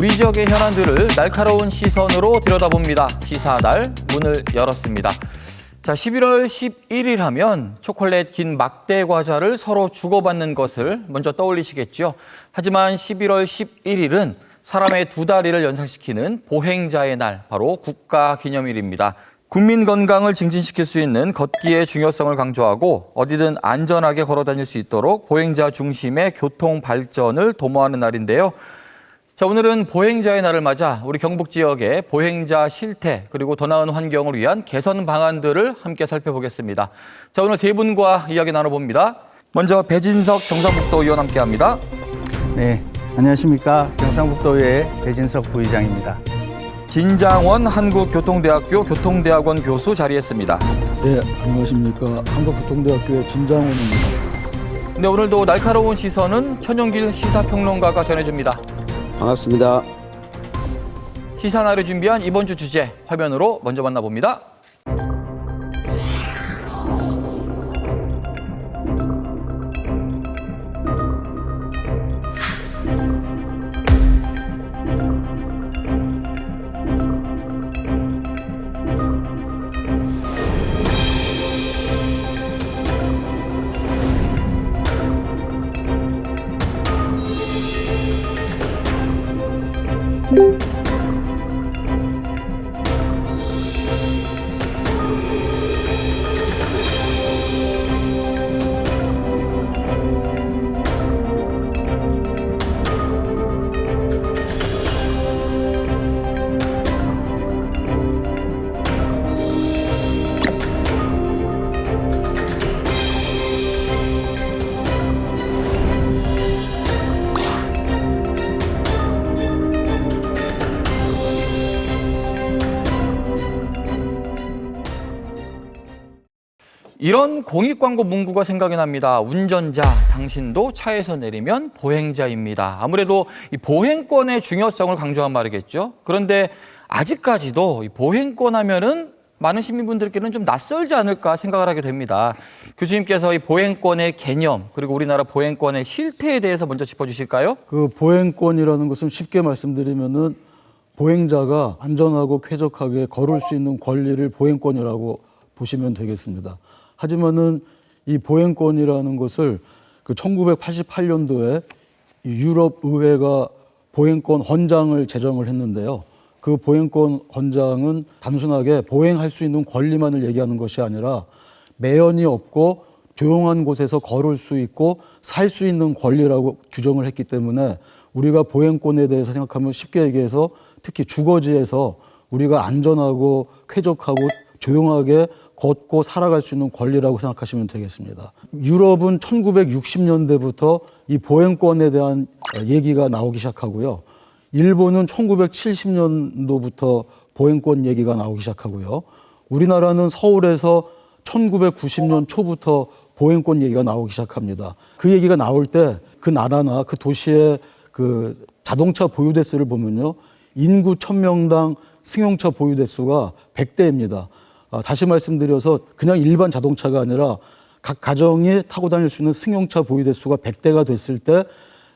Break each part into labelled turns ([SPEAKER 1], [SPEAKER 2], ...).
[SPEAKER 1] 우리 지역의 현안들을 날카로운 시선으로 들여다봅니다. 시사날 문을 열었습니다. 자, 11월 11일 하면 초콜릿 긴 막대 과자를 서로 주고받는 것을 먼저 떠올리시겠죠. 하지만 11월 11일은 사람의 두 다리를 연상시키는 보행자의 날, 바로 국가기념일입니다. 국민 건강을 증진시킬 수 있는 걷기의 중요성을 강조하고 어디든 안전하게 걸어 다닐 수 있도록 보행자 중심의 교통 발전을 도모하는 날인데요. 자, 오늘은 보행자의 날을 맞아 우리 경북 지역의 보행자 실태 그리고 더 나은 환경을 위한 개선 방안들을 함께 살펴보겠습니다. 자, 오늘 세 분과 이야기 나눠봅니다. 먼저 배진석 경상북도 의원 함께합니다.
[SPEAKER 2] 네, 안녕하십니까. 경상북도의회 배진석 부의장입니다.
[SPEAKER 1] 진장원 한국교통대학교 교통대학원 교수 자리했습니다.
[SPEAKER 3] 네, 안녕하십니까. 한국교통대학교의 진장원입니다.
[SPEAKER 1] 네, 오늘도 날카로운 시선은 천용길 시사평론가가 전해줍니다.
[SPEAKER 4] 반갑습니다.
[SPEAKER 1] 시사날을 준비한 이번 주 주제 화면으로 먼저 만나봅니다. 이런 공익광고 문구가 생각이 납니다. 운전자, 당신도 차에서 내리면 보행자입니다. 아무래도 이 보행권의 중요성을 강조한 말이겠죠. 그런데 아직까지도 이 보행권 하면은 많은 시민분들께는 좀 낯설지 않을까 생각을 하게 됩니다. 교수님께서 이 보행권의 개념 그리고 우리나라 보행권의 실태에 대해서 먼저 짚어주실까요?
[SPEAKER 3] 그 보행권이라는 것은 쉽게 말씀드리면은 보행자가 안전하고 쾌적하게 걸을 수 있는 권리를 보행권이라고 보시면 되겠습니다. 하지만은 이 보행권이라는 것을 그 1988년도에 유럽 의회가 보행권 헌장을 제정을 했는데요. 그 보행권 헌장은 단순하게 보행할 수 있는 권리만을 얘기하는 것이 아니라 매연이 없고 조용한 곳에서 걸을 수 있고 살 수 있는 권리라고 규정을 했기 때문에 우리가 보행권에 대해서 생각하면 쉽게 얘기해서 특히 주거지에서 우리가 안전하고 쾌적하고 조용하게 걷고 살아갈 수 있는 권리라고 생각하시면 되겠습니다. 유럽은 1960년대부터 이 보행권에 대한 얘기가 나오기 시작하고요. 일본은 1970년도부터 보행권 얘기가 나오기 시작하고요. 우리나라는 서울에서 1990년 초부터 보행권 얘기가 나오기 시작합니다. 그 얘기가 나올 때 그 나라나 그 도시의 그 자동차 보유 대수를 보면요. 인구 1000명당 승용차 보유 대수가 100대입니다. 다시 말씀드려서 그냥 일반 자동차가 아니라 각 가정이 타고 다닐 수 있는 승용차 보유 대수가 100대가 됐을 때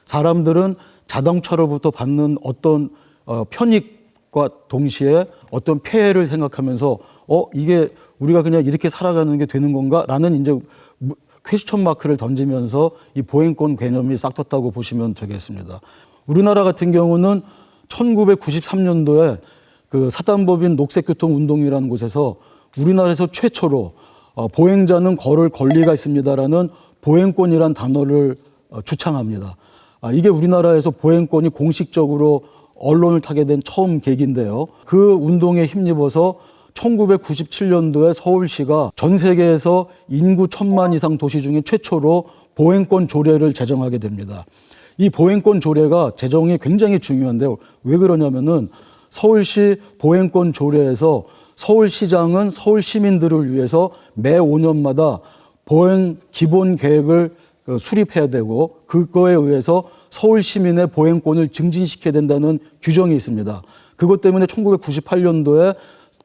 [SPEAKER 3] 사람들은 자동차로부터 받는 어떤 편익과 동시에 어떤 폐해를 생각하면서 이게 우리가 그냥 이렇게 살아가는 게 되는 건가? 라는 이제 퀘스천 마크를 던지면서 이 보행권 개념이 싹 텄다고 보시면 되겠습니다. 우리나라 같은 경우는 1993년도에 그 사단법인 녹색교통운동이라는 곳에서 우리나라에서 최초로 보행자는 걸을 권리가 있습니다라는 보행권이란 단어를 주창합니다. 이게 우리나라에서 보행권이 공식적으로 언론을 타게 된 처음 계기인데요. 그 운동에 힘입어서 1997년도에 서울시가 전 세계에서 인구 1000만 이상 도시 중에 최초로 보행권 조례를 제정하게 됩니다. 이 보행권 조례가 제정이 굉장히 중요한데요. 왜 그러냐면은 서울시 보행권 조례에서 서울시장은 서울 시민들을 위해서 매 5년마다 보행 기본 계획을 수립해야 되고 그거에 의해서 서울 시민의 보행권을 증진시켜야 된다는 규정이 있습니다. 그것 때문에 1998년도에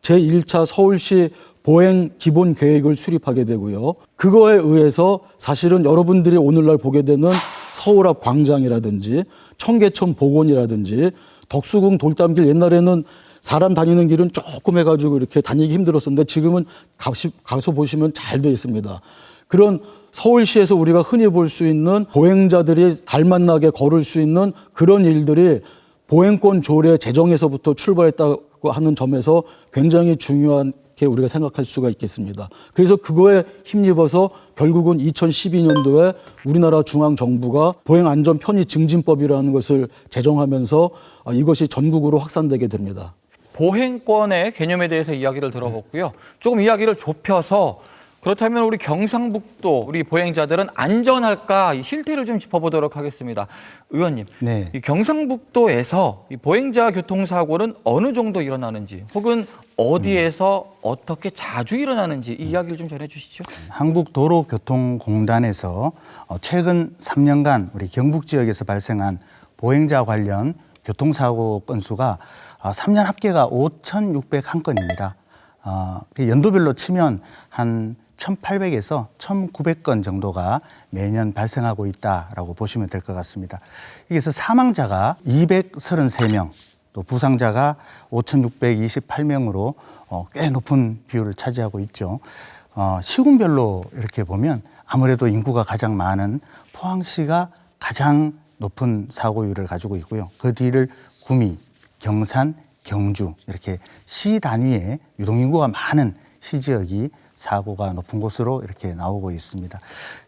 [SPEAKER 3] 제1차 서울시 보행 기본 계획을 수립하게 되고요. 그거에 의해서 사실은 여러분들이 오늘날 보게 되는 서울 앞 광장이라든지 청계천 복원이라든지 덕수궁 돌담길 옛날에는 사람 다니는 길은 조금 해가지고 이렇게 다니기 힘들었었는데 지금은 가서 보시면 잘 돼 있습니다. 그런 서울시에서 우리가 흔히 볼 수 있는 보행자들이 달 만나게 걸을 수 있는 그런 일들이 보행권 조례 제정에서부터 출발했다고 하는 점에서 굉장히 중요하게 우리가 생각할 수가 있겠습니다. 그래서 그거에 힘입어서 결국은 2012년도에 우리나라 중앙정부가 보행안전편의 증진법이라는 것을 제정하면서 이것이 전국으로 확산되게 됩니다.
[SPEAKER 1] 보행권의 개념에 대해서 이야기를 들어봤고요. 조금 이야기를 좁혀서 그렇다면 우리 경상북도 우리 보행자들은 안전할까 이 실태를 좀 짚어보도록 하겠습니다. 의원님,
[SPEAKER 2] 네.
[SPEAKER 1] 이 경상북도에서 이 보행자 교통사고는 어느 정도 일어나는지 혹은 어디에서 어떻게 자주 일어나는지 이 이야기를 좀 전해주시죠.
[SPEAKER 2] 한국도로교통공단에서 최근 3년간 우리 경북 지역에서 발생한 보행자 관련 교통사고 건수가 3년 합계가 5,601건입니다. 연도별로 치면 한 1,800에서 1,900건 정도가 매년 발생하고 있다라고 보시면 될 것 같습니다. 여기서 사망자가 233명, 또 부상자가 5,628명으로 꽤 높은 비율을 차지하고 있죠. 시군별로 이렇게 보면 아무래도 인구가 가장 많은 포항시가 가장 높은 사고율을 가지고 있고요. 그 뒤를 구미, 경산, 경주 이렇게 시 단위의 유동인구가 많은 시지역이 사고가 높은 곳으로 이렇게 나오고 있습니다.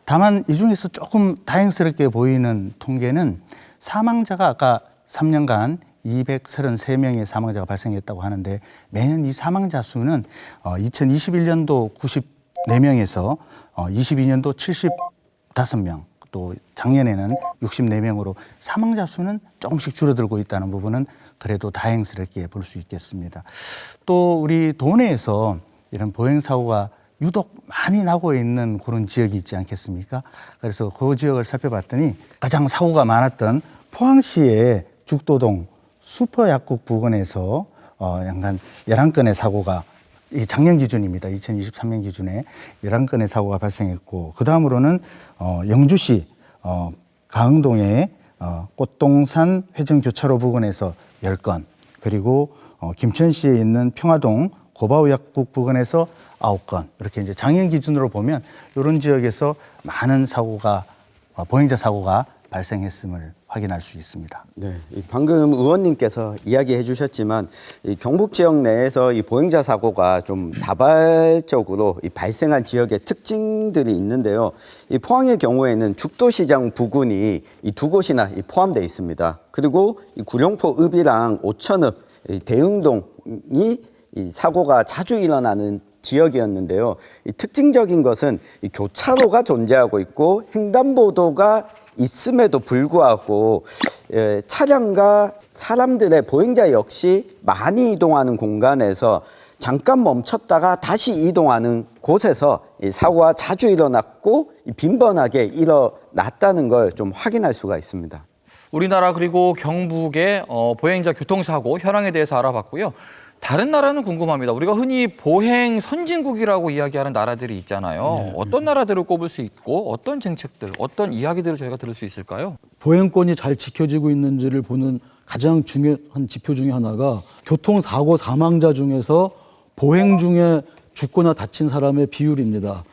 [SPEAKER 2] 다만 이 중에서 조금 다행스럽게 보이는 통계는 사망자가 아까 3년간 233명의 사망자가 발생했다고 하는데 매년 이 사망자 수는 2021년도 94명에서 22년도 75명 또 작년에는 64명으로 사망자 수는 조금씩 줄어들고 있다는 부분은 그래도 다행스럽게 볼 수 있겠습니다. 또 우리 도내에서 이런 보행사고가 유독 많이 나고 있는 그런 지역이 있지 않겠습니까? 그래서 그 지역을 살펴봤더니 가장 사고가 많았던 포항시의 죽도동 슈퍼약국 부근에서 약간 11건의 사고가 이 작년 기준입니다. 2023년 기준에 11건의 사고가 발생했고 그 다음으로는 영주시 가흥동의 꽃동산 회전교차로 부근에서 10건 그리고 김천시에 있는 평화동 고바우약국 부근에서 9건 이렇게 이제 작년 기준으로 보면 이런 지역에서 많은 사고가 보행자 사고가 발생했음을 확인할 수 있습니다.
[SPEAKER 4] 네, 방금 의원님께서 이야기해 주셨지만 이 경북 지역 내에서 이 보행자 사고가 좀 다발적으로 발생한 지역의 특징들이 있는데요. 이 포항의 경우에는 죽도시장 부근이 이 두 곳이나 포함되어 있습니다. 그리고 이 구룡포 읍이랑 오천읍, 대흥동이 이 사고가 자주 일어나는 지역이었는데요. 이 특징적인 것은 이 교차로가 존재하고 있고 횡단보도가 있음에도 불구하고 차량과 사람들의 보행자 역시 많이 이동하는 공간에서 잠깐 멈췄다가 다시 이동하는 곳에서 이 사고가 자주 일어났고 빈번하게 일어났다는 걸 좀 확인할 수가 있습니다.
[SPEAKER 1] 우리나라 그리고 경북의 보행자 교통사고 현황에 대해서 알아봤고요. 다른 나라는 궁금합니다. 우리가 흔히 보행 선진국이라고 이야기하는 나라들이 있잖아요.
[SPEAKER 3] 네.
[SPEAKER 1] 어떤 나라들을 꼽을 수 있고 어떤 정책들, 어떤 이야기들을 저희가 들을 수 있을까요?
[SPEAKER 3] 보행권이 잘 지켜지고 있는지를 보는 가장 중요한 지표 중에 하나가 교통사고 사망자 중에서 보행 중에 죽거나 다친 사람의 비율입니다.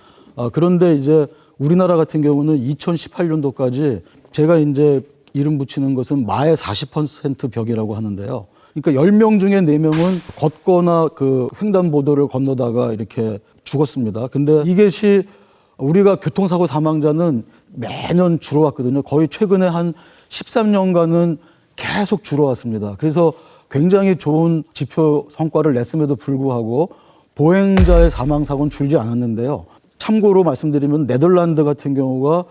[SPEAKER 3] 그런데 이제 우리나라 같은 경우는 2018년도까지 제가 이제 이름 붙이는 것은 마의 40% 벽이라고 하는데요. 그러니까 10명 중에 4명은 걷거나 그 횡단보도를 건너다가 이렇게 죽었습니다. 근데 이것이 우리가 교통사고 사망자는 매년 줄어왔거든요. 거의 최근에 한 13년간은 계속 줄어왔습니다. 그래서 굉장히 좋은 지표 성과를 냈음에도 불구하고 보행자의 사망사고는 줄지 않았는데요. 참고로 말씀드리면 네덜란드 같은 경우가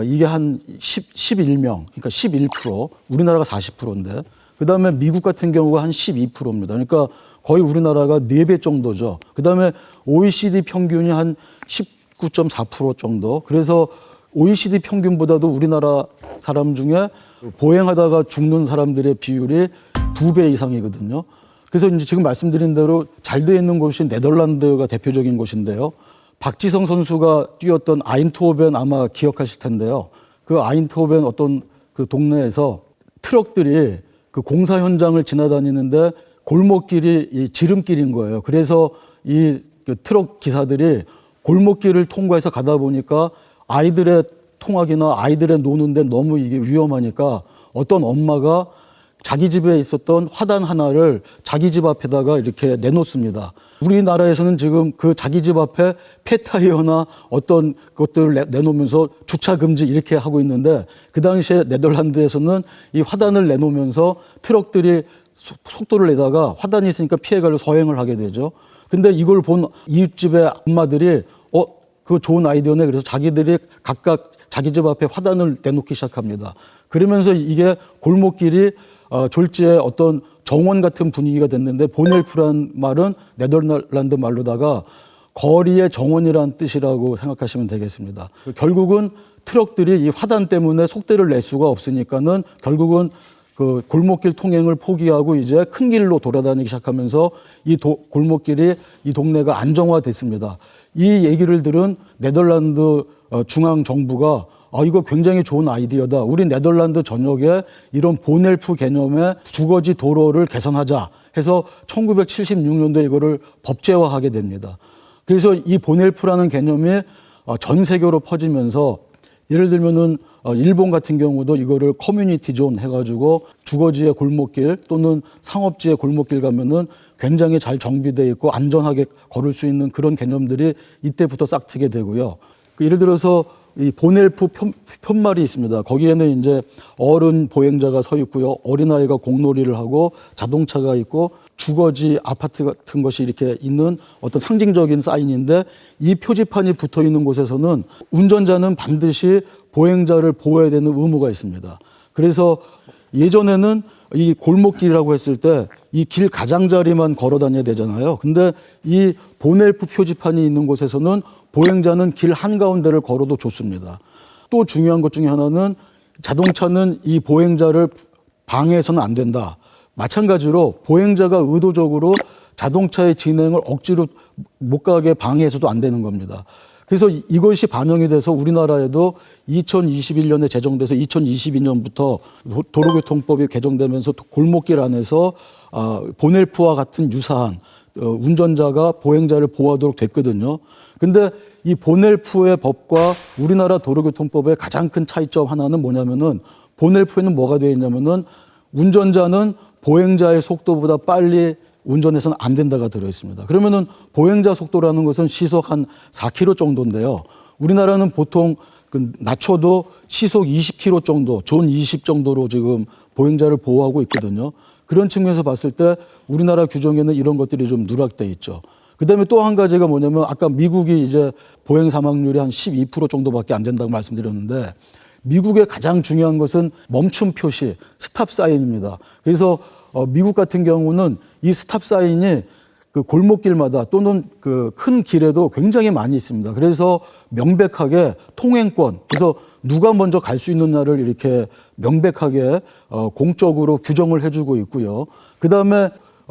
[SPEAKER 3] 이게 한 11명, 그러니까 11%, 우리나라가 40%인데 그다음에 미국 같은 경우가 한 12%입니다. 그러니까 거의 우리나라가 4배 정도죠. 그다음에 OECD 평균이 한 19.4% 정도. 그래서 OECD 평균보다도 우리나라 사람 중에 보행하다가 죽는 사람들의 비율이 2배 이상이거든요. 그래서 이제 지금 말씀드린 대로 잘 돼 있는 곳이 네덜란드가 대표적인 곳인데요. 박지성 선수가 뛰었던 아인트호벤 아마 기억하실 텐데요. 그 아인트호벤 어떤 그 동네에서 트럭들이 그 공사 현장을 지나다니는데 골목길이 이 지름길인 거예요. 그래서 이 그 트럭 기사들이 골목길을 통과해서 가다 보니까 아이들의 통학이나 아이들의 노는데 너무 이게 위험하니까 어떤 엄마가 자기 집에 있었던 화단 하나를 자기 집 앞에다가 이렇게 내놓습니다. 우리나라에서는 지금 그 자기 집 앞에 폐타이어나 어떤 것들을 내놓으면서 주차 금지 이렇게 하고 있는데 그 당시에 네덜란드에서는 이 화단을 내놓으면서 트럭들이 속도를 내다가 화단이 있으니까 피해가려 서행을 하게 되죠. 근데 이걸 본 이웃집의 엄마들이 그거 좋은 아이디어네. 그래서 자기들이 각각 자기 집 앞에 화단을 내놓기 시작합니다. 그러면서 이게 골목길이 졸지에 어떤 정원 같은 분위기가 됐는데 보넬프란 말은 네덜란드 말로다가 거리의 정원이라는 뜻이라고 생각하시면 되겠습니다. 결국은 트럭들이 이 화단 때문에 속도를 낼 수가 없으니까는 결국은 그 골목길 통행을 포기하고 이제 큰 길로 돌아다니기 시작하면서 이 골목길이 이 동네가 안정화됐습니다. 이 얘기를 들은 네덜란드 중앙 정부가 이거 굉장히 좋은 아이디어다. 우리 네덜란드 전역에 이런 보넬프 개념의 주거지 도로를 개선하자 해서 1976년도에 이거를 법제화하게 됩니다. 그래서 이 보넬프라는 개념이 전 세계로 퍼지면서 예를 들면은 일본 같은 경우도 이거를 커뮤니티 존 해가지고 주거지의 골목길 또는 상업지의 골목길 가면은 굉장히 잘 정비되어 있고 안전하게 걸을 수 있는 그런 개념들이 이때부터 싹 트게 되고요. 예를 들어서 이 보넬프 편말이 있습니다. 거기에는 이제 어른 보행자가 서 있고요. 어린아이가 공놀이를 하고 자동차가 있고 주거지 아파트 같은 것이 이렇게 있는 어떤 상징적인 사인인데 이 표지판이 붙어 있는 곳에서는 운전자는 반드시 보행자를 보호해야 되는 의무가 있습니다. 그래서 예전에는 이 골목길이라고 했을 때 이 길 가장자리만 걸어 다녀야 되잖아요. 근데 이 보넬프 표지판이 있는 곳에서는 보행자는 길 한가운데를 걸어도 좋습니다. 또 중요한 것 중에 하나는 자동차는 이 보행자를 방해해서는 안 된다. 마찬가지로 보행자가 의도적으로 자동차의 진행을 억지로 못 가게 방해해서도 안 되는 겁니다. 그래서 이것이 반영이 돼서 우리나라에도 2021년에 제정돼서 2022년부터 도로교통법이 개정되면서 골목길 안에서 보넬프와 같은 유사한 운전자가 보행자를 보호하도록 됐거든요. 근데 이 보넬프의 법과 우리나라 도로교통법의 가장 큰 차이점 하나는 뭐냐면은 보넬프에는 뭐가 되어 있냐면은 운전자는 보행자의 속도보다 빨리 운전해서는 안 된다가 들어있습니다. 그러면은 보행자 속도라는 것은 시속 한 4km 정도인데요. 우리나라는 보통 낮춰도 시속 20km 정도, 존 20 정도로 지금 보행자를 보호하고 있거든요. 그런 측면에서 봤을 때 우리나라 규정에는 이런 것들이 좀 누락돼 있죠. 그다음에 또 한 가지가 뭐냐면 아까 미국이 이제 보행 사망률이 한 12% 정도밖에 안 된다고 말씀드렸는데 미국의 가장 중요한 것은 멈춤 표시, 스탑 사인입니다. 그래서 미국 같은 경우는 이 스탑 사인이 그 골목길마다 또는 그 큰 길에도 굉장히 많이 있습니다. 그래서 명백하게 통행권, 그래서 누가 먼저 갈 수 있느냐를 이렇게 명백하게 공적으로 규정을 해주고 있고요. 그 다음에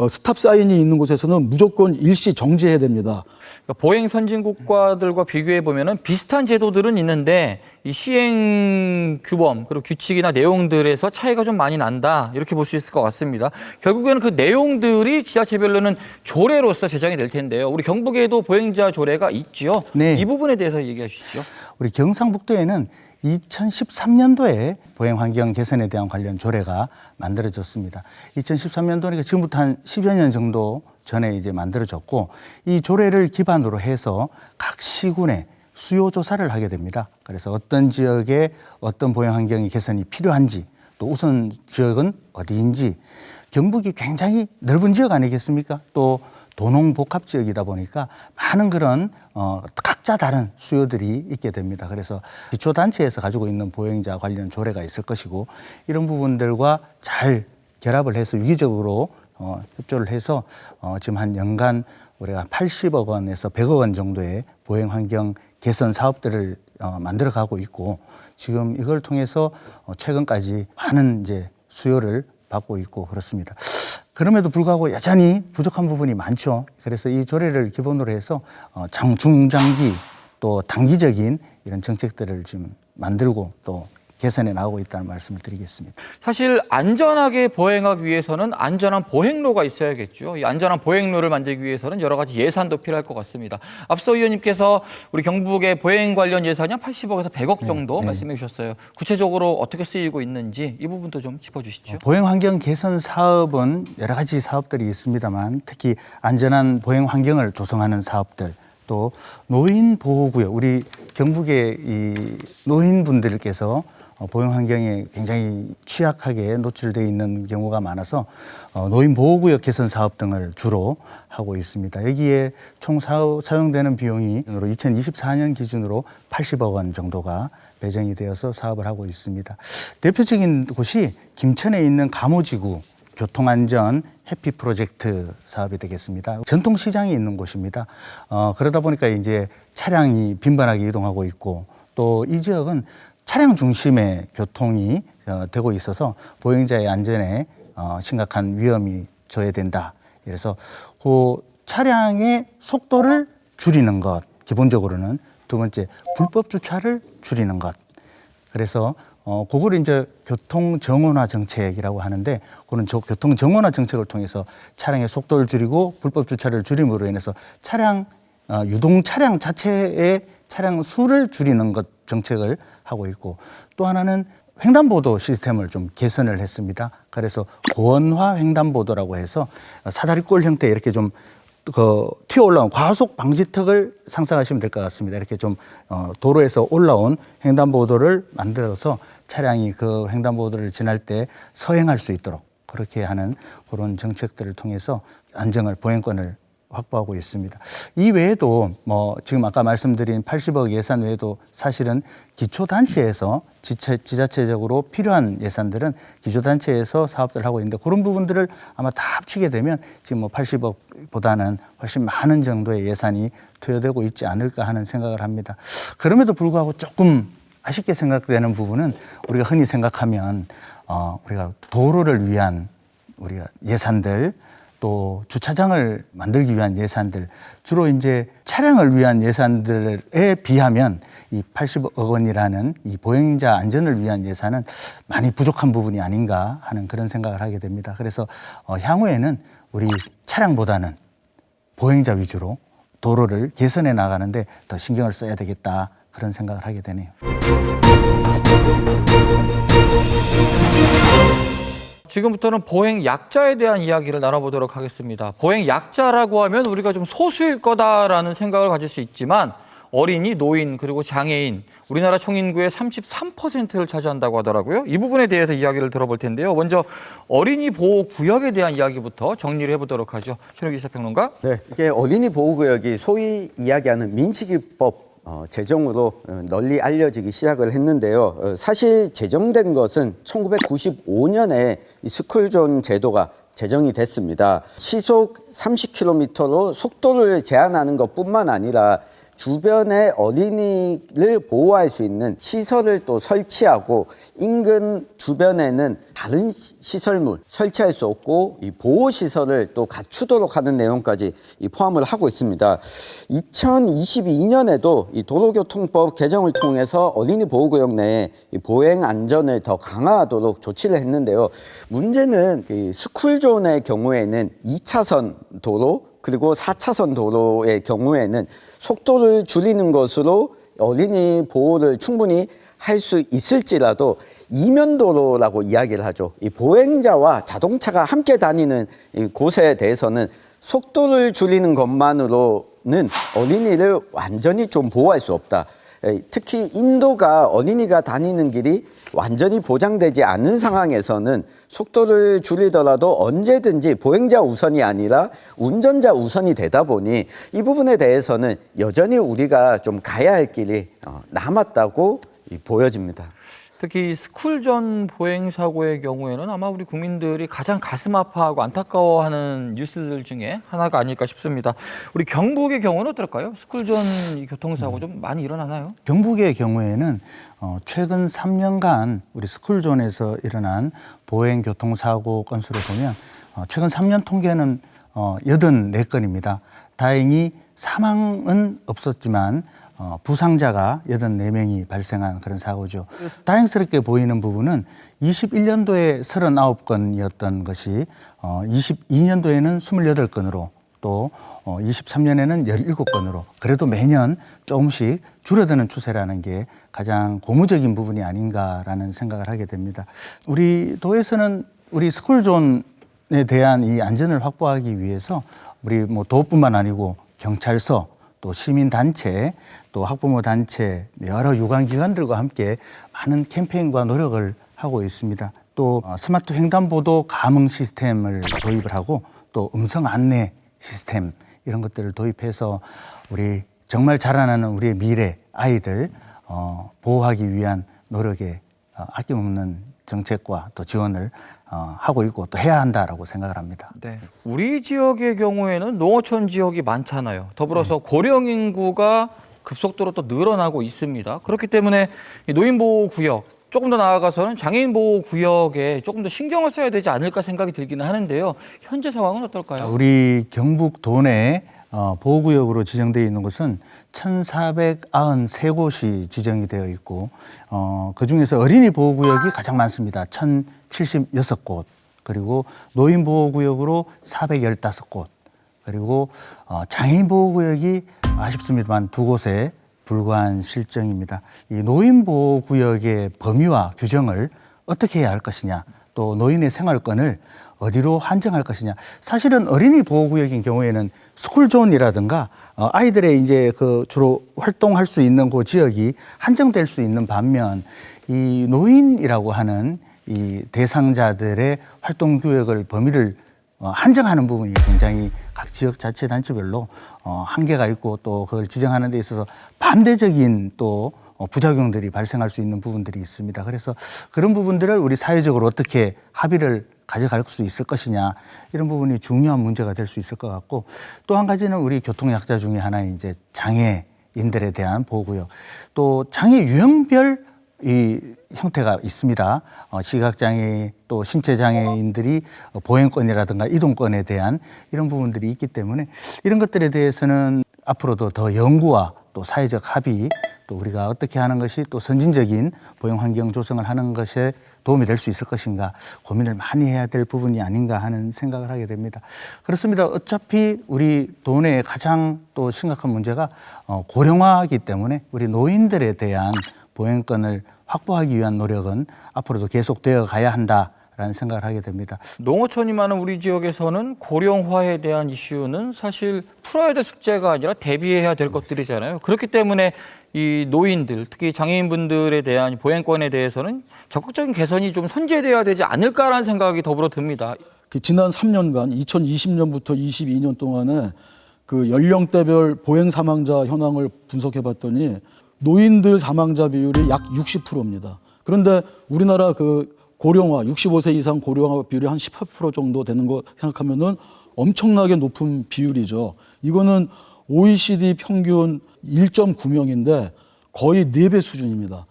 [SPEAKER 3] 스탑 사인이 있는 곳에서는 무조건 일시 정지해야 됩니다.
[SPEAKER 1] 그러니까 보행 선진 국가들과 비교해 보면은 비슷한 제도들은 있는데 이 시행 규범 그리고 규칙이나 내용들에서 차이가 좀 많이 난다 이렇게 볼 수 있을 것 같습니다. 결국에는 그 내용들이 지자체별로는 조례로서 제정이 될 텐데요. 우리 경북에도 보행자 조례가 있죠.
[SPEAKER 2] 네.
[SPEAKER 1] 이 부분에 대해서 얘기해 주시죠.
[SPEAKER 2] 우리 경상북도에는 2013년도에 보행 환경 개선에 대한 관련 조례가 만들어졌습니다. 2013년도니까 지금부터 한 10여 년 정도 전에 이제 만들어졌고 이 조례를 기반으로 해서 각 시군에 수요 조사를 하게 됩니다. 그래서 어떤 지역에 어떤 보행 환경의 개선이 필요한지 또 우선 지역은 어디인지 경북이 굉장히 넓은 지역 아니겠습니까? 또 도농복합 지역이다 보니까 많은 그런 각자 다른 수요들이 있게 됩니다. 그래서 기초단체에서 가지고 있는 보행자 관련 조례가 있을 것이고 이런 부분들과 잘 결합을 해서 유기적으로 협조를 해서 지금 한 연간 우리가 80억 원에서 100억 원 정도의 보행 환경 개선 사업들을 만들어가고 있고 지금 이걸 통해서 최근까지 많은 이제 수요를 받고 있고 그렇습니다. 그럼에도 불구하고 여전히 부족한 부분이 많죠. 그래서 이 조례를 기본으로 해서 중장기 또 단기적인 이런 정책들을 지금 만들고 또 개선해 나가고 있다는 말씀을 드리겠습니다.
[SPEAKER 1] 사실 안전하게 보행하기 위해서는 안전한 보행로가 있어야겠죠. 이 안전한 보행로를 만들기 위해서는 여러 가지 예산도 필요할 것 같습니다. 앞서 의원님께서 우리 경북의 보행 관련 예산이 한 80억에서 100억 정도 말씀해 주셨어요. 구체적으로 어떻게 쓰이고 있는지 이 부분도 좀 짚어주시죠.
[SPEAKER 2] 보행 환경 개선 사업은 여러 가지 사업들이 있습니다만 특히 안전한 보행 환경을 조성하는 사업들, 또 노인 보호구역, 우리 경북의 이 노인분들께서 보행 환경에 굉장히 취약하게 노출되어 있는 경우가 많아서 노인 보호구역 개선 사업 등을 주로 하고 있습니다. 여기에 총 사용되는 비용이 2024년 기준으로 80억 원 정도가 배정이 되어서 사업을 하고 있습니다. 대표적인 곳이 김천에 있는 감호지구 교통안전 해피 프로젝트 사업이 되겠습니다. 전통시장이 있는 곳입니다. 그러다 보니까 이제 차량이 빈번하게 이동하고 있고 또 이 지역은 차량 중심의 교통이 되고 있어서 보행자의 안전에 심각한 위험이 조회된다. 그래서 그 차량의 속도를 줄이는 것, 기본적으로는 두 번째 불법 주차를 줄이는 것. 그래서 그걸 이제 교통 정원화 정책이라고 하는데, 그는 교통 정원화 정책을 통해서 차량의 속도를 줄이고 불법 주차를 줄임으로 인해서 차량 유동 차량 자체의 차량 수를 줄이는 것 정책을 하고 있고, 또 하나는 횡단보도 시스템을 좀 개선을 했습니다. 그래서 고원화 횡단보도라고 해서 사다리꼴 형태 이렇게 좀 튀어 올라온 과속 방지턱을 상상하시면 될 것 같습니다. 이렇게 좀 도로에서 올라온 횡단보도를 만들어서 차량이 그 횡단보도를 지날 때 서행할 수 있도록 그렇게 하는 그런 정책들을 통해서 안전을 보행권을 확보하고 있습니다. 이 외에도 지금 아까 말씀드린 80억 예산 외에도 사실은 기초단체에서 지자체적으로 필요한 예산들은 기초단체에서 사업들을 하고 있는데, 그런 부분들을 아마 다 합치게 되면 지금 80억보다는 훨씬 많은 정도의 예산이 투여되고 있지 않을까 하는 생각을 합니다. 그럼에도 불구하고 조금 아쉽게 생각되는 부분은 우리가 흔히 생각하면 우리가 도로를 위한 우리가 예산들, 또 주차장을 만들기 위한 예산들, 주로 이제 차량을 위한 예산들에 비하면 이 80억 원이라는 이 보행자 안전을 위한 예산은 많이 부족한 부분이 아닌가 하는 그런 생각을 하게 됩니다. 그래서 향후에는 우리 차량보다는 보행자 위주로 도로를 개선해 나가는데 더 신경을 써야 되겠다, 그런 생각을 하게 되네요.
[SPEAKER 1] 지금부터는 보행 약자에 대한 이야기를 나눠보도록 하겠습니다. 보행 약자라고 하면 우리가 좀 소수일 거다라는 생각을 가질 수 있지만, 어린이, 노인, 그리고 장애인, 우리나라 총인구의 33%를 차지한다고 하더라고요. 이 부분에 대해서 이야기를 들어볼 텐데요. 먼저 어린이 보호 구역에 대한 이야기부터 정리를 해보도록 하죠. 최민기 시사평론가.
[SPEAKER 4] 네, 이게 어린이 보호구역이 소위 이야기하는 민식이법 제정으로 널리 알려지기 시작을 했는데요. 사실 제정된 것은 1995년에 이 스쿨존 제도가 제정이 됐습니다. 시속 30km로 속도를 제한하는 것뿐만 아니라 주변에 어린이를 보호할 수 있는 시설을 또 설치하고, 인근 주변에는 다른 시설물 설치할 수 없고 이 보호 시설을 또 갖추도록 하는 내용까지 포함을 하고 있습니다. 2022년에도 이 도로교통법 개정을 통해서 어린이 보호구역 내에 이 보행 안전을 더 강화하도록 조치를 했는데요. 문제는 이 스쿨존의 경우에는 2차선 도로 그리고 4차선 도로의 경우에는 속도를 줄이는 것으로 어린이 보호를 충분히 할 수 있을지라도 이면도로라고 이야기를 하죠. 이 보행자와 자동차가 함께 다니는 이 곳에 대해서는 속도를 줄이는 것만으로는 어린이를 완전히 좀 보호할 수 없다. 특히 인도가 어린이가 다니는 길이 완전히 보장되지 않은 상황에서는 속도를 줄이더라도 언제든지 보행자 우선이 아니라 운전자 우선이 되다 보니 이 부분에 대해서는 여전히 우리가 좀 가야 할 길이 남았다고 보여집니다.
[SPEAKER 1] 특히 스쿨존 보행 사고의 경우에는 아마 우리 국민들이 가장 가슴 아파하고 안타까워하는 뉴스들 중에 하나가 아닐까 싶습니다. 우리 경북의 경우는 어떨까요? 스쿨존 교통사고 좀 많이 일어나나요?
[SPEAKER 2] 경북의 경우에는 최근 3년간 우리 스쿨존에서 일어난 보행 교통사고 건수를 보면 최근 3년 통계는 84건입니다. 다행히 사망은 없었지만 부상자가 84명이 발생한 그런 사고죠. 다행스럽게 보이는 부분은 21년도에 39건이었던 것이 22년도에는 28건으로 또 23년에는 17건으로 그래도 매년 조금씩 줄어드는 추세라는 게 가장 고무적인 부분이 아닌가라는 생각을 하게 됩니다. 우리 도에서는 우리 스쿨존에 대한 이 안전을 확보하기 위해서 우리 뭐 도뿐만 아니고 경찰서 또 시민단체 또 학부모 단체 여러 유관기관들과 함께 많은 캠페인과 노력을 하고 있습니다. 또 스마트 횡단보도 감응 시스템을 도입을 하고 또 음성 안내 시스템 이런 것들을 도입해서 우리 정말 자라나는 우리의 미래 아이들 보호하기 위한 노력에 아낌없는 정책과 또 지원을 하고 있고 또 해야 한다라고 생각을 합니다.
[SPEAKER 1] 네. 우리 지역의 경우에는 농어촌 지역이 많잖아요. 더불어서 고령 인구가 급속도로 또 늘어나고 있습니다. 그렇기 때문에 이 노인보호구역, 조금 더 나아가서는 장애인보호구역에 조금 더 신경을 써야 되지 않을까 생각이 들기는 하는데요. 현재 상황은 어떨까요?
[SPEAKER 2] 우리 경북 도내 보호구역으로 지정되어 있는 곳은 1,493곳이 지정이 되어 있고 그중에서 어린이 보호구역이 가장 많습니다. 1,076곳 그리고 노인 보호구역으로 415곳 그리고 장애인 보호구역이 아쉽습니다만 2곳에 불과한 실정입니다. 이 노인 보호구역의 범위와 규정을 어떻게 해야 할 것이냐 또 노인의 생활권을 어디로 한정할 것이냐. 사실은 어린이 보호구역인 경우에는 스쿨존이라든가 아이들의 이제 그 주로 활동할 수 있는 그 지역이 한정될 수 있는 반면 이 노인이라고 하는 이 대상자들의 활동 구역을 범위를 한정하는 부분이 굉장히 각 지역 자치단체별로 한계가 있고 또 그걸 지정하는 데 있어서 반대적인 또 부작용들이 발생할 수 있는 부분들이 있습니다. 그래서 그런 부분들을 우리 사회적으로 어떻게 합의를 가져갈 수 있을 것이냐 이런 부분이 중요한 문제가 될 수 있을 것 같고 또 한 가지는 우리 교통약자 중에 하나인 이제 장애인들에 대한 보호구역 또 장애 유형별 이 형태가 있습니다. 시각장애인 또 신체장애인들이 보행권이라든가 이동권에 대한 이런 부분들이 있기 때문에 이런 것들에 대해서는 앞으로도 더 연구와 또 사회적 합의 또 우리가 어떻게 하는 것이 또 선진적인 보행 환경 조성을 하는 것에 도움이 될 수 있을 것인가 고민을 많이 해야 될 부분이 아닌가 하는 생각을 하게 됩니다. 그렇습니다. 어차피 우리 도내의 가장 또 심각한 문제가 고령화이기 때문에 우리 노인들에 대한 보행권을 확보하기 위한 노력은 앞으로도 계속되어 가야 한다라는 생각을 하게 됩니다.
[SPEAKER 1] 농어촌이 많은 우리 지역에서는 고령화에 대한 이슈는 사실 풀어야 될 숙제가 아니라 대비해야 될 것들이잖아요. 그렇기 때문에 이 노인들, 특히 장애인분들에 대한 보행권에 대해서는 적극적인 개선이 좀 선제돼야 되지 않을까라는 생각이 더불어 듭니다.
[SPEAKER 3] 지난 3년간 2020년부터 22년 동안에 그 연령대별 보행 사망자 현황을 분석해 봤더니 노인들 사망자 비율이 약 60%입니다. 그런데 우리나라 그 고령화, 65세 이상 고령화 비율이 한 18% 정도 되는 거 생각하면은 엄청나게 높은 비율이죠. 이거는 OECD 평균 1.9명인데 거의 4배 수준입니다.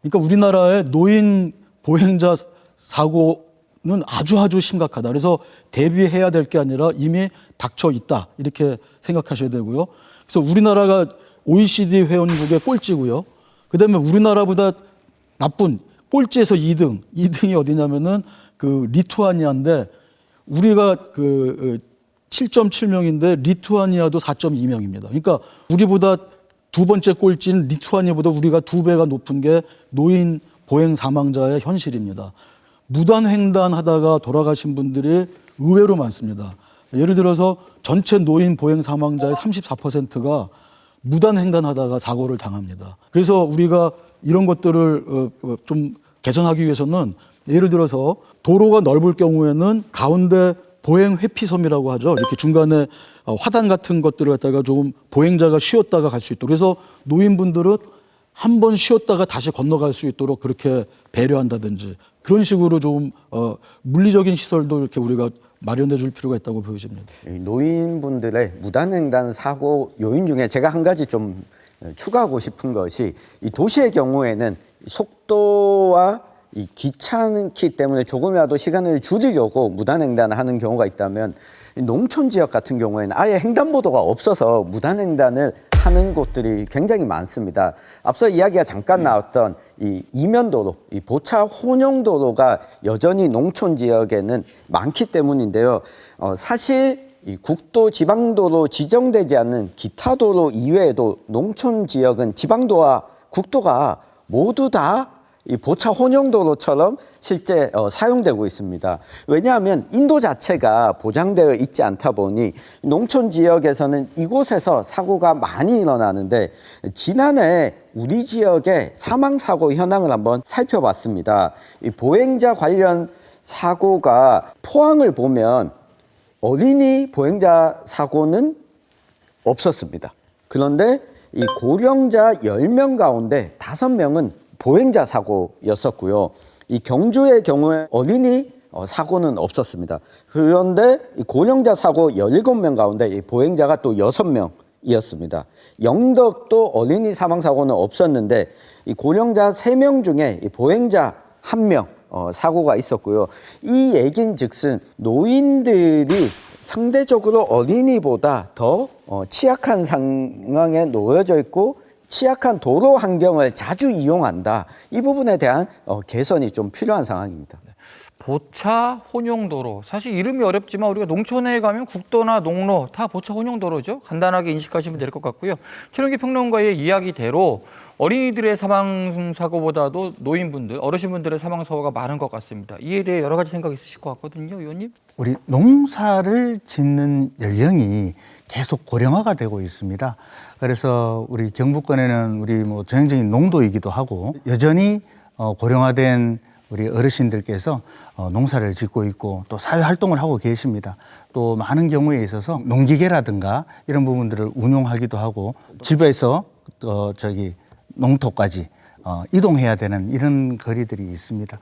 [SPEAKER 3] 그러니까 우리나라의 노인 보행자 사고는 아주 심각하다. 그래서 대비해야 될 게 아니라 이미 닥쳐 있다. 이렇게 생각하셔야 되고요. 그래서 우리나라가 OECD 회원국의 꼴찌고요. 그다음에 우리나라보다 나쁜 꼴찌에서 2등이 어디냐면은 그 리투아니아인데 우리가 그 7.7명인데 리투아니아도 4.2명입니다. 그러니까 우리보다 두 번째 꼴찌인 리투아니아보다 우리가 2배가 높은 게 노인 보행 사망자의 현실입니다. 무단횡단하다가 돌아가신 분들이 의외로 많습니다. 예를 들어서 전체 노인 보행 사망자의 34%가 무단횡단하다가 사고를 당합니다. 그래서 우리가 이런 것들을 좀 개선하기 위해서는 예를 들어서 도로가 넓을 경우에는 가운데 보행 회피섬이라고 하죠. 이렇게 중간에 화단 같은 것들을 갖다가 좀 보행자가 쉬었다가 갈 수 있도록. 그래서 노인분들은 한 번 쉬었다가 다시 건너갈 수 있도록 그렇게 배려한다든지 그런 식으로 좀 물리적인 시설도 이렇게 우리가 마련해 줄 필요가 있다고 보여집니다.
[SPEAKER 4] 노인분들의 무단횡단 사고 요인 중에 제가 한 가지 좀 추가하고 싶은 것이 이 도시의 경우에는 속도와 이 귀찮기 때문에 조금이라도 시간을 줄이려고 무단횡단을 하는 경우가 있다면 농촌 지역 같은 경우에는 아예 횡단보도가 없어서 무단횡단을 하는 곳들이 굉장히 많습니다. 앞서 이야기가 잠깐 나왔던 이 이면도로, 이 보차 혼용도로가 여전히 농촌 지역에는 많기 때문인데요. 사실 이 국도, 지방도로 지정되지 않는 기타 도로 이외에도 농촌 지역은 지방도와 국도가 모두 다 이 보차 혼용도로처럼 실제 사용되고 있습니다. 왜냐하면 인도 자체가 보장되어 있지 않다 보니 농촌 지역에서는 이곳에서 사고가 많이 일어나는데, 지난해 우리 지역의 사망사고 현황을 한번 살펴봤습니다. 이 보행자 관련 사고가 포항을 보면 어린이 보행자 사고는 없었습니다. 그런데 이 고령자 10명 가운데 5명은 보행자 사고였었고요. 이 경주의 경우에 어린이 사고는 없었습니다. 그런데 이 고령자 사고 17명 가운데 이 보행자가 또 6명이었습니다. 영덕도 어린이 사망 사고는 없었는데 이 고령자 3명 중에 이 보행자 1명 사고가 있었고요. 이 얘긴즉슨 노인들이 상대적으로 어린이보다 더 취약한 상황에 놓여져 있고 취약한 도로 환경을 자주 이용한다. 이 부분에 대한 개선이 좀 필요한 상황입니다.
[SPEAKER 1] 보차 혼용도로. 사실 이름이 어렵지만 우리가 농촌에 가면 국도나 농로 다 보차 혼용도로죠. 간단하게 인식하시면 될 것 같고요. 최룡기 평론가의 이야기대로 어린이들의 사망 사고보다도 노인분들, 어르신분들의 사망 사고가 많은 것 같습니다. 이에 대해 여러 가지 생각이 있으실 것 같거든요, 의원님.
[SPEAKER 2] 우리 농사를 짓는 연령이 계속 고령화가 되고 있습니다. 그래서 우리 경북권에는 우리 뭐 전형적인 농도이기도 하고 여전히 고령화된 우리 어르신들께서 농사를 짓고 있고 또 사회 활동을 하고 계십니다. 또 많은 경우에 있어서 농기계라든가 이런 부분들을 운용하기도 하고 집에서 농토까지 이동해야 되는 이런 거리들이 있습니다.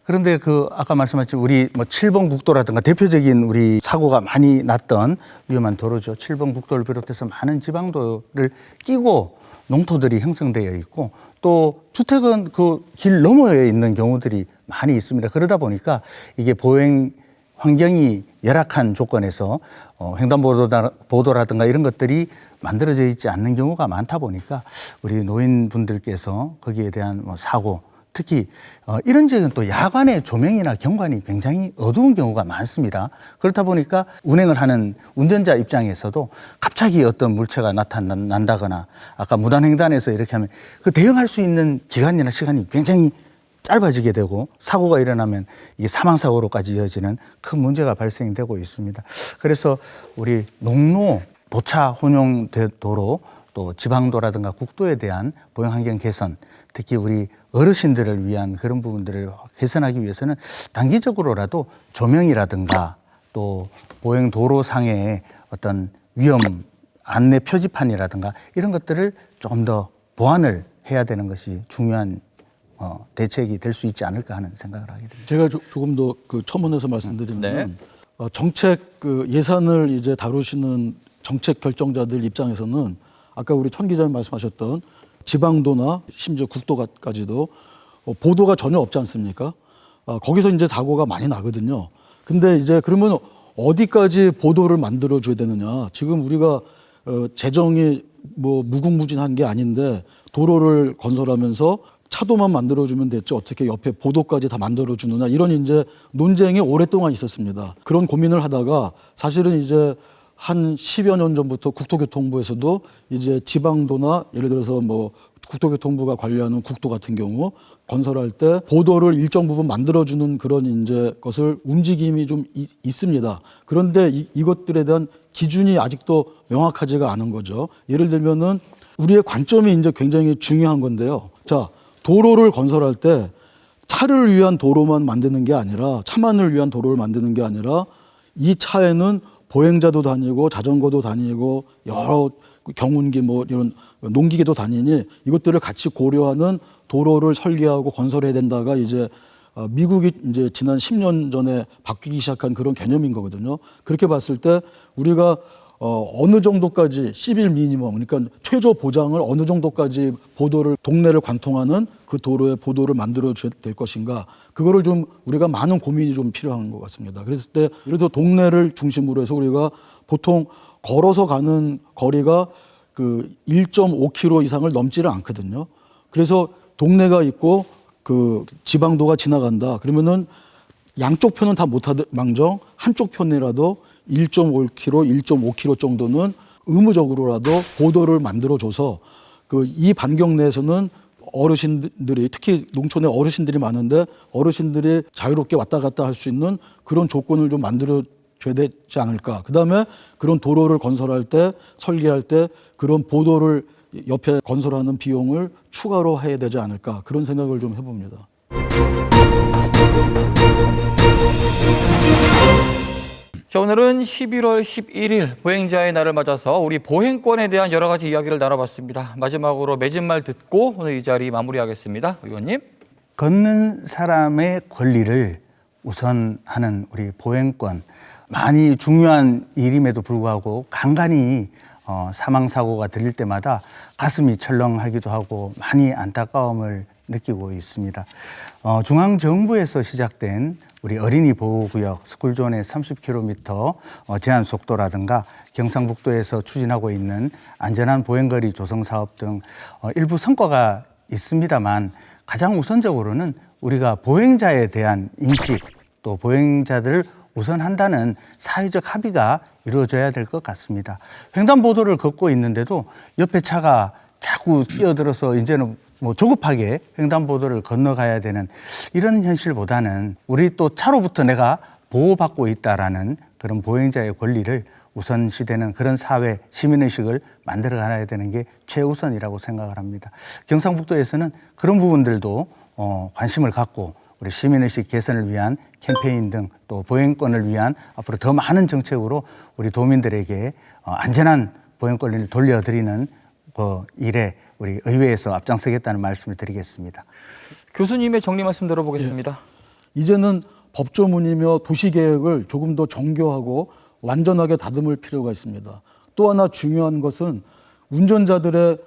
[SPEAKER 2] 그런데 아까 말씀하신 우리 뭐 7번 국도라든가 대표적인 우리 사고가 많이 났던 위험한 도로죠. 7번 국도를 비롯해서 많은 지방도를 끼고 농토들이 형성되어 있고 또 주택은 그 길 너머에 있는 경우들이 많이 있습니다. 그러다 보니까 이게 보행 환경이 열악한 조건에서 횡단보도라든가 이런 것들이 만들어져 있지 않는 경우가 많다 보니까 우리 노인분들께서 거기에 대한 사고, 특히 이런 지역은 또 야간에 조명이나 경관이 굉장히 어두운 경우가 많습니다. 그렇다 보니까 운행을 하는 운전자 입장에서도 갑자기 어떤 물체가 나타난다거나 아까 무단횡단에서 이렇게 하면 그 대응할 수 있는 기간이나 시간이 굉장히 짧아지게 되고 사고가 일어나면 이게 사망사고로까지 이어지는 큰 문제가 발생되고 있습니다. 그래서 우리 농로, 보차 혼용 도로, 또 지방도라든가 국도에 대한 보행환경 개선, 특히 우리 어르신들을 위한 그런 부분들을 개선하기 위해서는 단기적으로라도 조명이라든가 또 보행 도로상의 어떤 위험 안내 표지판이라든가 이런 것들을 조금 더 보완을 해야 되는 것이 중요한 대책이 될 수 있지 않을까 하는 생각을 하게 됩니다.
[SPEAKER 3] 제가 조금 더 첨언해서 말씀드리면 정책 예산을 이제 다루시는 정책 결정자들 입장에서는 아까 우리 천 기자님 말씀하셨던 지방도나 심지어 국도까지도 보도가 전혀 없지 않습니까? 거기서 이제 사고가 많이 나거든요. 근데 이제 그러면 어디까지 보도를 만들어 줘야 되느냐? 지금 우리가 재정이 뭐 무궁무진한 게 아닌데 도로를 건설하면서 차도만 만들어주면 됐지 어떻게 옆에 보도까지 다 만들어주느냐 이런 이제 논쟁이 오랫동안 있었습니다. 그런 고민을 하다가 사실은 이제 한 10여 년 전부터 국토교통부에서도 이제 지방도나 예를 들어서 뭐 국토교통부가 관리하는 국도 같은 경우 건설할 때 보도를 일정 부분 만들어주는 그런 이제 것을 움직임이 좀 있습니다. 그런데 이것들에 대한 기준이 아직도 명확하지가 않은 거죠. 예를 들면은 우리의 관점이 이제 굉장히 중요한 건데요. 자, 도로를 건설할 때 차를 위한 도로만 만드는 게 아니라 차만을 위한 도로를 만드는 게 아니라 이 차에는 보행자도 다니고 자전거도 다니고 여러 경운기 뭐 이런 농기계도 다니니 이것들을 같이 고려하는 도로를 설계하고 건설해야 된다가 이제 미국이 이제 지난 10년 전에 바뀌기 시작한 그런 개념인 거거든요. 그렇게 봤을 때 우리가 어느 정도까지 시빌 미니멈 그러니까 최저 보장을 어느 정도까지 보도를 동네를 관통하는 그 도로에 보도를 만들어 줘야 될 것인가 그거를 좀 우리가 많은 고민이 좀 필요한 것 같습니다. 그랬을 때 예를 들어 동네를 중심으로 해서 우리가 보통 걸어서 가는 거리가 그 1.5km 이상을 넘지를 않거든요. 그래서 동네가 있고 그 지방도가 지나간다. 그러면은 양쪽 편은 다 못하듯 망정 한쪽 편이라도 1.5km, 1.5km 정도는 의무적으로라도 보도를 만들어줘서 그 이 반경 내에서는 어르신들이 특히 농촌에 어르신들이 많은데 어르신들이 자유롭게 왔다 갔다 할 수 있는 그런 조건을 좀 만들어 줘야 되지 않을까. 그다음에 그런 도로를 건설할 때 설계할 때 그런 보도를 옆에 건설하는 비용을 추가로 해야 되지 않을까. 그런 생각을 좀 해봅니다.
[SPEAKER 1] 자, 오늘은 11월 11일 보행자의 날을 맞아서 우리 보행권에 대한 여러 가지 이야기를 나눠봤습니다. 마지막으로 맺은 말 듣고 오늘 이 자리 마무리하겠습니다. 의원님.
[SPEAKER 2] 걷는 사람의 권리를 우선하는 우리 보행권, 많이 중요한 일임에도 불구하고 간간히 사망사고가 들릴 때마다 가슴이 철렁하기도 하고 많이 안타까움을 느끼고 있습니다. 중앙정부에서 시작된 우리 어린이 보호구역 스쿨존의 30km 제한 속도라든가 경상북도에서 추진하고 있는 안전한 보행거리 조성 사업 등 일부 성과가 있습니다만 가장 우선적으로는 우리가 보행자에 대한 인식 또 보행자들을 우선한다는 사회적 합의가 이루어져야 될 것 같습니다. 횡단보도를 걷고 있는데도 옆에 차가 자꾸 끼어들어서 이제는 뭐 조급하게 횡단보도를 건너가야 되는 이런 현실보다는 우리 또 차로부터 내가 보호받고 있다라는 그런 보행자의 권리를 우선시되는 그런 사회 시민의식을 만들어 가야 되는 게 최우선이라고 생각을 합니다. 경상북도에서는 그런 부분들도 관심을 갖고 우리 시민의식 개선을 위한 캠페인 등 또 보행권을 위한 앞으로 더 많은 정책으로 우리 도민들에게 안전한 보행권을 돌려드리는 그 일에 우리 의회에서 앞장서겠다는 말씀을 드리겠습니다.
[SPEAKER 1] 교수님의 정리 말씀 들어보겠습니다.
[SPEAKER 3] 이제는 법조문이며 도시계획을 조금 더 정교하고 완전하게 다듬을 필요가 있습니다. 또 하나 중요한 것은 운전자들의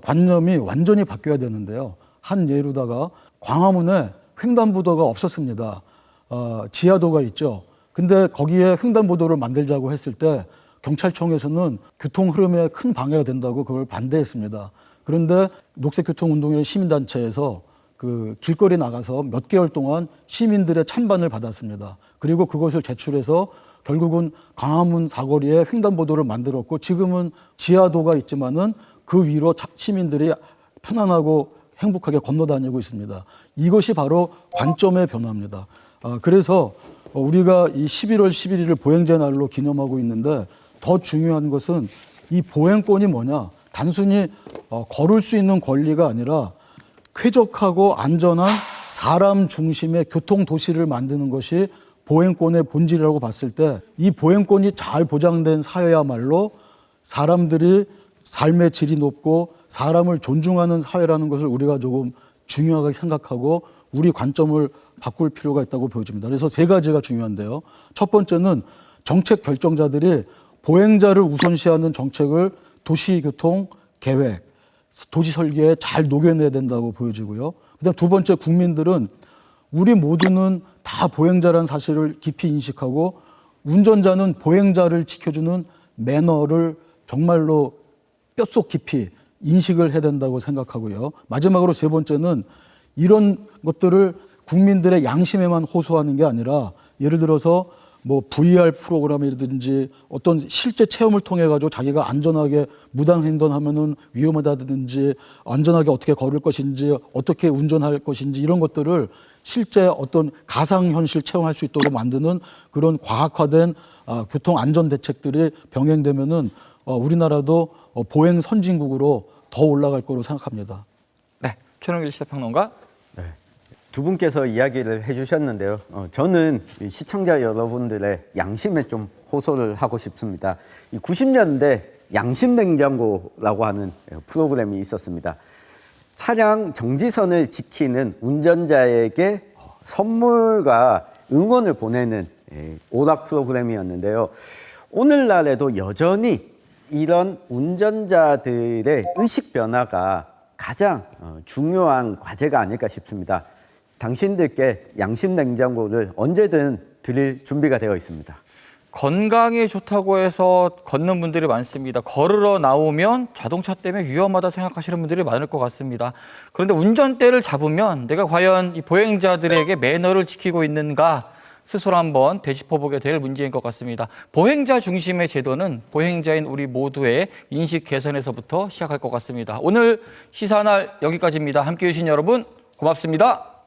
[SPEAKER 3] 관념이 완전히 바뀌어야 되는데요. 한 예로다가 광화문에 횡단보도가 없었습니다. 지하도가 있죠. 근데 거기에 횡단보도를 만들자고 했을 때 경찰청에서는 교통 흐름에 큰 방해가 된다고 그걸 반대했습니다. 그런데 녹색교통운동이라는 시민단체에서 그 길거리 나가서 몇 개월 동안 시민들의 찬반을 받았습니다. 그리고 그것을 제출해서 결국은 광화문 사거리에 횡단보도를 만들었고 지금은 지하도가 있지만은 그 위로 시민들이 편안하고 행복하게 건너다니고 있습니다. 이것이 바로 관점의 변화입니다. 그래서 우리가 이 11월 11일을 보행자 날로 기념하고 있는데 더 중요한 것은 이 보행권이 뭐냐? 단순히 걸을 수 있는 권리가 아니라 쾌적하고 안전한 사람 중심의 교통 도시를 만드는 것이 보행권의 본질이라고 봤을 때 이 보행권이 잘 보장된 사회야말로 사람들이 삶의 질이 높고 사람을 존중하는 사회라는 것을 우리가 조금 중요하게 생각하고 우리 관점을 바꿀 필요가 있다고 보여집니다. 그래서 세 가지가 중요한데요. 첫 번째는 정책 결정자들이 보행자를 우선시하는 정책을 도시교통 계획, 도시 설계에 잘 녹여내야 된다고 보여지고요. 그다음 두 번째, 국민들은 우리 모두는 다 보행자라는 사실을 깊이 인식하고 운전자는 보행자를 지켜주는 매너를 정말로 뼛속 깊이 인식을 해야 된다고 생각하고요. 마지막으로 세 번째는 이런 것들을 국민들의 양심에만 호소하는 게 아니라 예를 들어서 뭐 VR 프로그램이라든지 어떤 실제 체험을 통해 가지고 자기가 안전하게 무단횡단하면은 위험하다든지 안전하게 어떻게 걸을 것인지 어떻게 운전할 것인지 이런 것들을 실제 어떤 가상현실 체험할 수 있도록 만드는 그런 과학화된 교통 안전 대책들이 병행되면은 우리나라도 보행 선진국으로 더 올라갈 거로 생각합니다.
[SPEAKER 1] 네, 최영길 시사평론가.
[SPEAKER 4] 두 분께서 이야기를 해주셨는데요. 저는 시청자 여러분들의 양심에 좀 호소를 하고 싶습니다. 이 90년대 양심냉장고라고 하는 프로그램이 있었습니다. 차량 정지선을 지키는 운전자에게 선물과 응원을 보내는 오락 프로그램이었는데요. 오늘날에도 여전히 이런 운전자들의 의식 변화가 가장 중요한 과제가 아닐까 싶습니다. 당신들께 양심 냉장고를 언제든 드릴 준비가 되어 있습니다.
[SPEAKER 1] 건강에 좋다고 해서 걷는 분들이 많습니다. 걸으러 나오면 자동차 때문에 위험하다 생각하시는 분들이 많을 것 같습니다. 그런데 운전대를 잡으면 내가 과연 이 보행자들에게 매너를 지키고 있는가 스스로 한번 되짚어보게 될 문제인 것 같습니다. 보행자 중심의 제도는 보행자인 우리 모두의 인식 개선에서부터 시작할 것 같습니다. 오늘 시사날 여기까지입니다. 함께해 주신 여러분 고맙습니다.